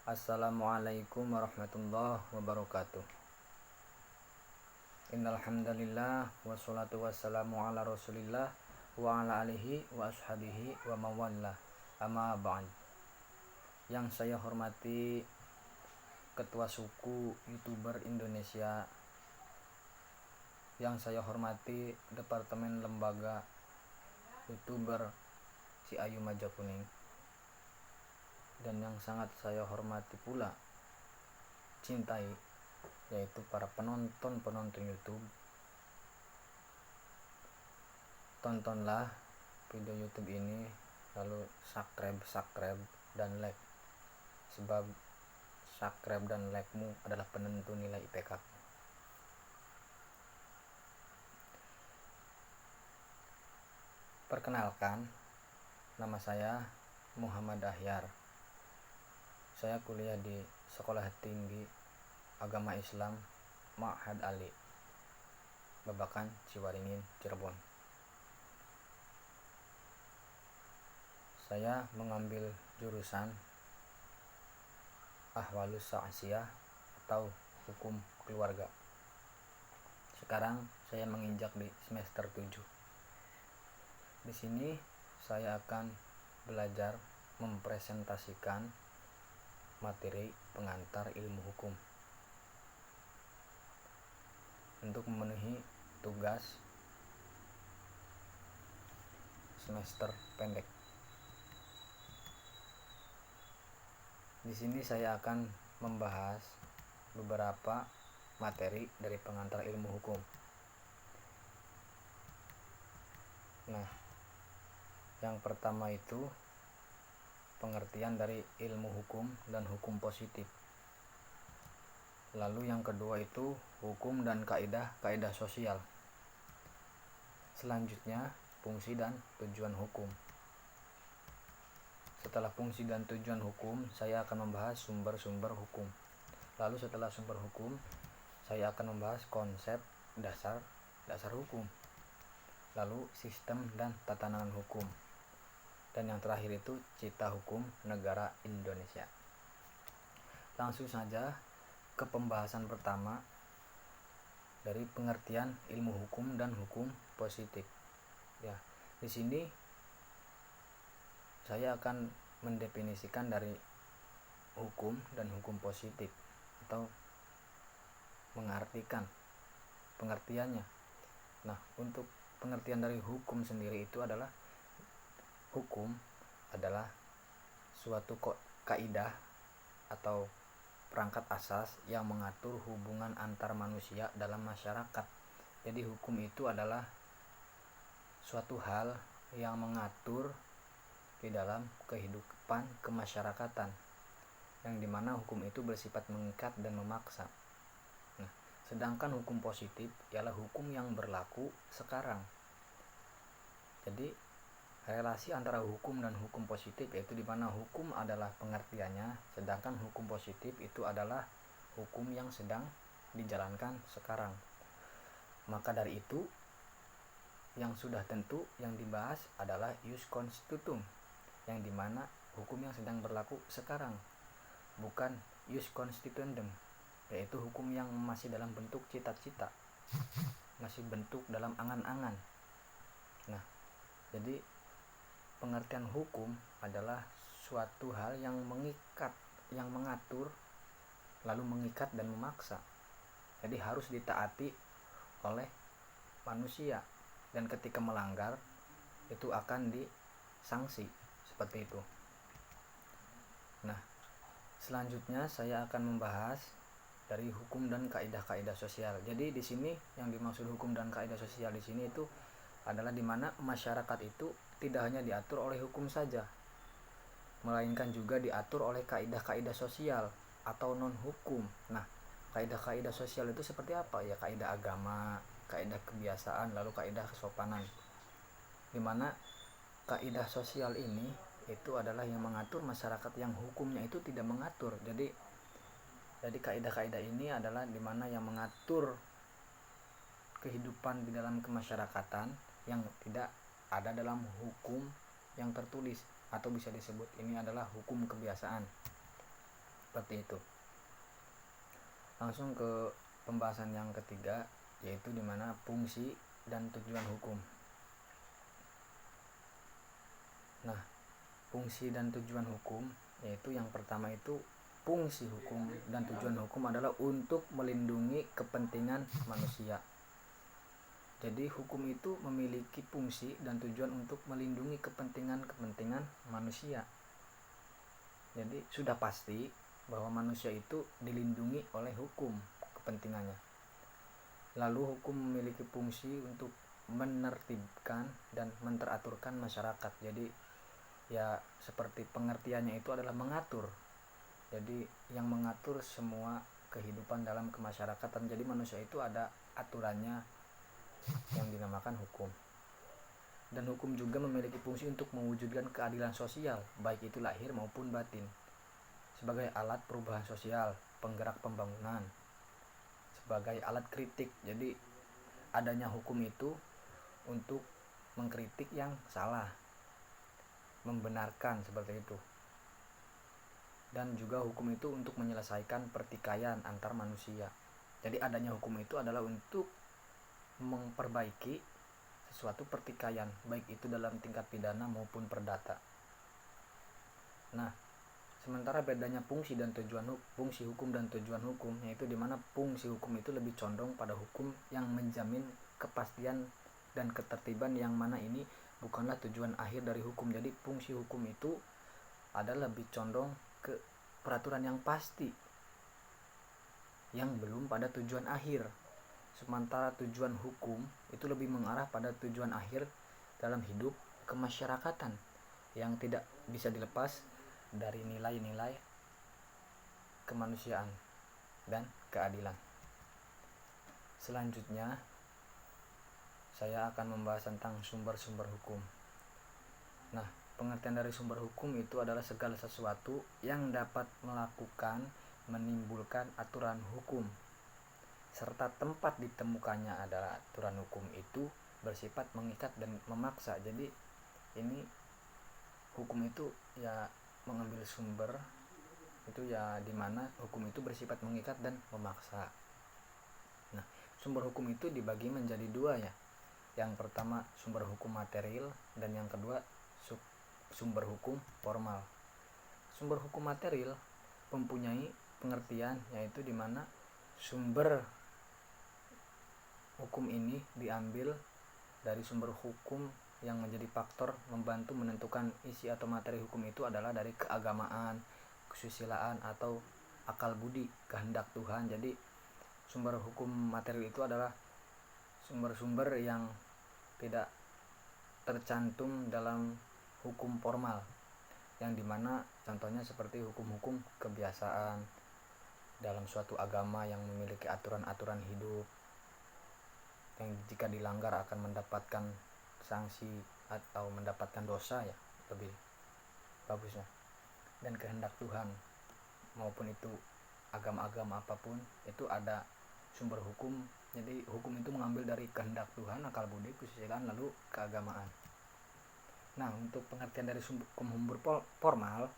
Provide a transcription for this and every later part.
Assalamualaikum warahmatullahi wabarakatuh. Innal hamdalillah wassalatu wassalamu ala Rasulillah wa ala alihi wa ashabihi wa mawallah. Amma ba'd. Yang saya hormati Ketua Suku YouTuber Indonesia, yang saya hormati Departemen Lembaga YouTuber Si Ayu Majakuning, dan yang sangat saya hormati pula, cintai, yaitu para penonton YouTube. Tontonlah video YouTube ini, lalu subscribe dan like, sebab subscribe dan like-mu adalah penentu nilai IPK. Perkenalkan, nama saya Muhammad Ahyar. Saya kuliah di Sekolah Tinggi Agama Islam Ma'had Ali, Babakan, Ciwaringin, Cirebon. Saya mengambil jurusan Ahwalus Sa'asiyah atau Hukum Keluarga. Sekarang saya menginjak di semester 7. Di sini saya akan belajar mempresentasikan materi pengantar ilmu hukum untuk memenuhi tugas semester pendek. Di sini saya akan membahas beberapa materi dari pengantar ilmu hukum. Nah, yang pertama itu pengertian dari ilmu hukum dan hukum positif. Lalu yang kedua itu hukum dan kaidah sosial. Selanjutnya fungsi dan tujuan hukum. Setelah fungsi dan tujuan hukum, saya akan membahas sumber-sumber hukum. Lalu setelah sumber hukum, saya akan membahas konsep dasar hukum. Lalu sistem dan tatanan hukum. Dan yang terakhir itu cita hukum negara Indonesia. Langsung saja ke pembahasan pertama dari pengertian ilmu hukum dan hukum positif. Ya, di sini saya akan mendefinisikan dari hukum dan hukum positif atau mengartikan pengertiannya. Nah, untuk pengertian dari hukum sendiri itu adalah hukum adalah suatu kaidah atau perangkat asas yang mengatur hubungan antar manusia dalam masyarakat. Jadi hukum itu adalah suatu hal yang mengatur di dalam kehidupan kemasyarakatan, yang dimana hukum itu bersifat mengikat dan memaksa. Nah, sedangkan hukum positif ialah hukum yang berlaku sekarang. Jadi relasi antara hukum dan hukum positif yaitu dimana hukum adalah pengertiannya, sedangkan hukum positif itu adalah hukum yang sedang dijalankan sekarang. Maka dari itu, yang sudah tentu yang dibahas adalah ius constitutum, yang dimana hukum yang sedang berlaku sekarang, bukan ius constituendum, yaitu hukum yang masih dalam bentuk cita-cita, masih bentuk dalam angan-angan. Nah, jadi pengertian hukum adalah suatu hal yang mengikat, yang mengatur, lalu mengikat dan memaksa. Jadi harus ditaati oleh manusia, dan ketika melanggar itu akan disanksi seperti itu. Nah, selanjutnya saya akan membahas dari hukum dan kaidah sosial. Jadi di sini yang dimaksud hukum dan kaidah sosial di sini itu adalah di mana masyarakat itu tidak hanya diatur oleh hukum saja, melainkan juga diatur oleh kaidah sosial atau non hukum. Nah, kaidah sosial itu seperti apa? Ya, kaidah agama, kaidah kebiasaan, lalu kaidah kesopanan. Di mana kaidah sosial ini itu adalah yang mengatur masyarakat yang hukumnya itu tidak mengatur. Jadi kaidah ini adalah di mana yang mengatur kehidupan di dalam kemasyarakatan yang tidak ada dalam hukum yang tertulis, atau bisa disebut ini adalah hukum kebiasaan. Seperti itu. Langsung ke pembahasan yang ketiga, yaitu dimana fungsi dan tujuan hukum. Nah, fungsi dan tujuan hukum, yaitu yang pertama itu fungsi hukum dan tujuan hukum adalah untuk melindungi kepentingan manusia. Jadi hukum itu memiliki fungsi dan tujuan untuk melindungi kepentingan manusia. Jadi sudah pasti bahwa manusia itu dilindungi oleh hukum kepentingannya. Lalu hukum memiliki fungsi untuk menertibkan dan menteraturkan masyarakat. Jadi ya seperti pengertiannya itu adalah mengatur. Jadi yang mengatur semua kehidupan dalam kemasyarakatan. Jadi manusia itu ada aturannya yang dinamakan hukum. Dan hukum juga memiliki fungsi untuk mewujudkan keadilan sosial, baik itu lahir maupun batin, sebagai alat perubahan sosial, penggerak pembangunan, sebagai alat kritik. Jadi adanya hukum itu untuk mengkritik yang salah, membenarkan, seperti itu. Dan juga hukum itu untuk menyelesaikan pertikaian antar manusia. Jadi adanya hukum itu adalah untuk memperbaiki sesuatu pertikaian, baik itu dalam tingkat pidana maupun perdata. Nah, sementara bedanya fungsi hukum dan tujuan hukum, yaitu dimana fungsi hukum itu lebih condong pada hukum yang menjamin kepastian dan ketertiban, yang mana ini bukanlah tujuan akhir dari hukum. Jadi fungsi hukum itu adalah lebih condong ke peraturan yang pasti yang belum pada tujuan akhir. Sementara tujuan hukum itu lebih mengarah pada tujuan akhir dalam hidup kemasyarakatan yang tidak bisa dilepas dari nilai-nilai kemanusiaan dan keadilan. Selanjutnya saya akan membahas tentang sumber-sumber hukum. Nah, pengertian dari sumber hukum itu adalah segala sesuatu yang dapat menimbulkan aturan hukum, serta tempat ditemukannya adalah aturan hukum itu bersifat mengikat dan memaksa. Jadi ini hukum itu ya mengambil sumber itu ya dimana hukum itu bersifat mengikat dan memaksa. Nah, sumber hukum itu dibagi menjadi dua ya. Yang pertama sumber hukum material dan yang kedua sumber hukum formal. Sumber hukum material mempunyai pengertian yaitu dimana sumber hukum ini diambil dari sumber hukum yang menjadi faktor membantu menentukan isi atau materi hukum itu adalah dari keagamaan, kesusilaan, atau akal budi, kehendak Tuhan. Jadi sumber hukum material itu adalah sumber-sumber yang tidak tercantum dalam hukum formal, yang dimana contohnya seperti hukum-hukum kebiasaan dalam suatu agama yang memiliki aturan-aturan hidup yang jika dilanggar akan mendapatkan sanksi atau mendapatkan dosa ya, lebih bagusnya. Dan kehendak Tuhan maupun itu agama-agama apapun itu ada sumber hukum. Jadi hukum itu mengambil dari kehendak Tuhan, akal budi, kesusilaan, lalu keagamaan. Nah, untuk pengertian dari sumber hukum formal,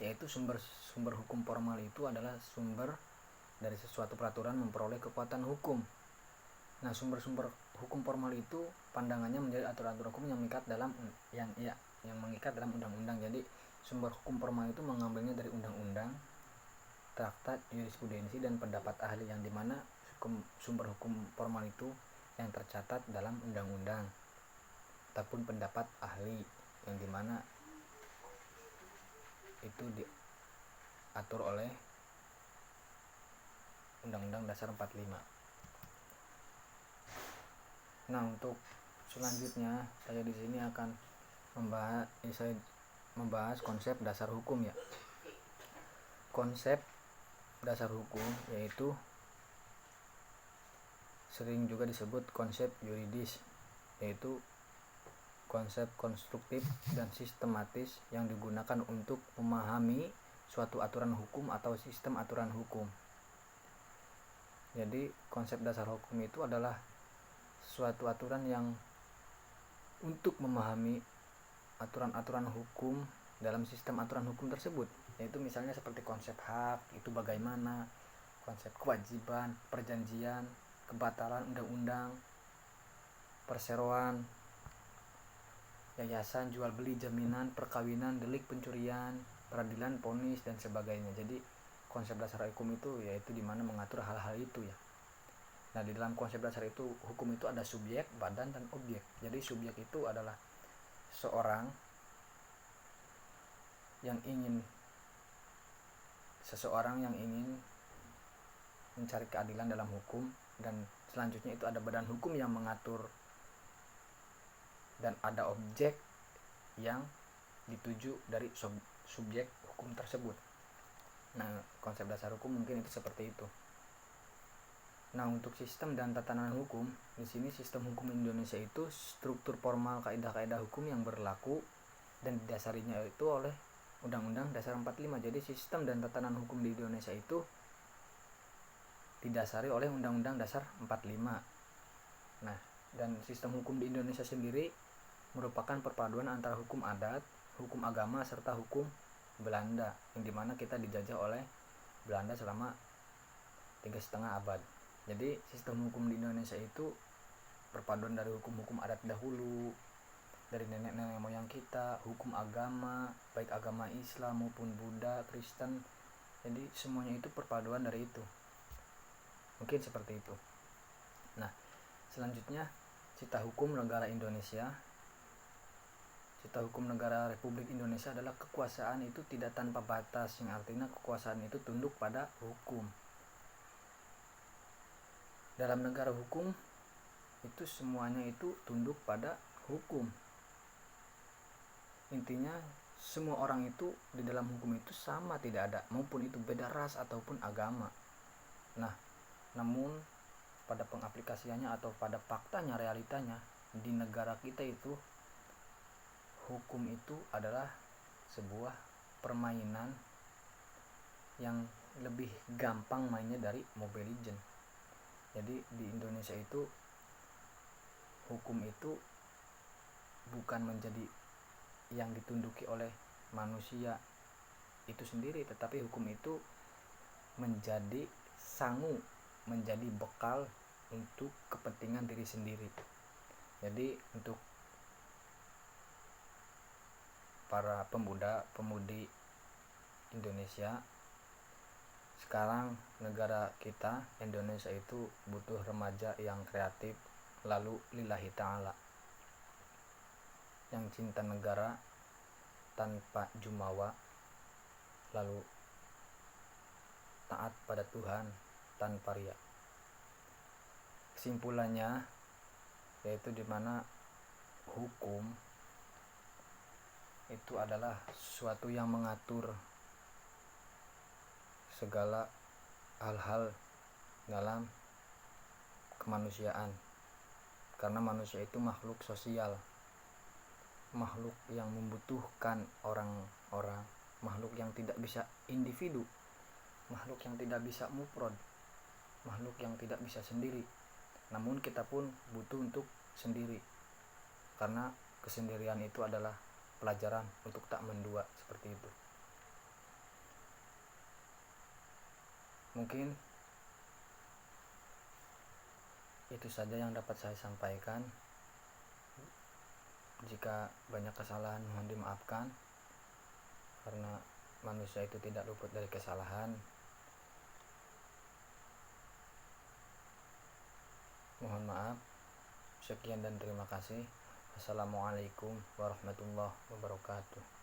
yaitu sumber hukum formal itu adalah sumber dari sesuatu peraturan memperoleh kekuatan hukum. Nah, sumber-sumber hukum formal itu pandangannya menjadi aturan-aturan hukum yang mengikat dalam undang-undang. Jadi sumber hukum formal itu mengambilnya dari undang-undang, traktat, jurisprudensi, dan pendapat ahli, yang dimana sumber hukum formal itu yang tercatat dalam undang-undang ataupun pendapat ahli, yang dimana itu diatur oleh Undang-Undang Dasar 45. Nah, untuk selanjutnya saya di sini akan membahas konsep dasar hukum ya. Konsep dasar hukum yaitu sering juga disebut konsep yuridis, yaitu konsep konstruktif dan sistematis yang digunakan untuk memahami suatu aturan hukum atau sistem aturan hukum. Jadi konsep dasar hukum itu adalah suatu aturan yang untuk memahami aturan-aturan hukum dalam sistem aturan hukum tersebut, yaitu misalnya seperti konsep hak itu bagaimana, konsep kewajiban, perjanjian, kebatalan undang-undang, perseroan, yayasan, jual beli, jaminan, perkawinan, delik pencurian, peradilan, ponis dan sebagainya. Jadi konsep dasar hukum itu yaitu dimana mengatur hal-hal itu ya. Nah, di dalam konsep dasar itu hukum itu ada subjek, badan, dan objek. Jadi subjek itu adalah seseorang yang ingin mencari keadilan dalam hukum, dan selanjutnya itu ada badan hukum yang mengatur, dan ada objek yang dituju dari subjek hukum tersebut. Nah, konsep dasar hukum mungkin itu seperti itu. Nah, untuk sistem dan tatanan hukum, di sini sistem hukum Indonesia itu struktur formal kaidah-kaidah hukum yang berlaku dan didasarinya itu oleh Undang-Undang Dasar 45. Jadi sistem dan tatanan hukum di Indonesia itu didasari oleh Undang-Undang Dasar 45. Nah, dan sistem hukum di Indonesia sendiri merupakan perpaduan antara hukum adat, hukum agama, serta hukum Belanda, yang dimana kita dijajah oleh Belanda selama 3,5 abad. Jadi sistem hukum di Indonesia itu perpaduan dari hukum-hukum adat dahulu, dari nenek-nenek moyang kita, hukum agama, baik agama Islam maupun Buddha, Kristen. Jadi semuanya itu perpaduan dari itu. Mungkin seperti itu. Nah, selanjutnya cita hukum negara Indonesia. Cita hukum negara Republik Indonesia adalah kekuasaan itu tidak tanpa batas, yang artinya kekuasaan itu tunduk pada hukum. Dalam negara hukum itu semuanya itu tunduk pada hukum. Intinya semua orang itu di dalam hukum itu sama, tidak ada, maupun itu beda ras ataupun agama. Nah, namun pada pengaplikasiannya atau pada faktanya, realitanya di negara kita itu hukum itu adalah sebuah permainan yang lebih gampang mainnya dari Mobile Legends. Jadi di Indonesia itu hukum itu bukan menjadi yang ditunduki oleh manusia itu sendiri, tetapi hukum itu menjadi sangu, menjadi bekal untuk kepentingan diri sendiri. Jadi untuk para pemuda-pemudi Indonesia sekarang, negara kita Indonesia itu butuh remaja yang kreatif, lalu lillahi ta'ala, yang cinta negara tanpa jumawa, lalu taat pada Tuhan tanpa riya. Kesimpulannya yaitu dimana hukum itu adalah sesuatu yang mengatur segala hal-hal dalam kemanusiaan, karena manusia itu makhluk sosial, makhluk yang membutuhkan orang-orang, makhluk yang tidak bisa individu, makhluk yang tidak bisa mufrad, makhluk yang tidak bisa sendiri. Namun kita pun butuh untuk sendiri, karena kesendirian itu adalah pelajaran untuk tak mendua, seperti itu. Mungkin itu saja yang dapat saya sampaikan. Jika banyak kesalahan mohon dimaafkan, karena manusia itu tidak luput dari kesalahan. Mohon maaf. Sekian dan terima kasih. Assalamualaikum warahmatullahi wabarakatuh.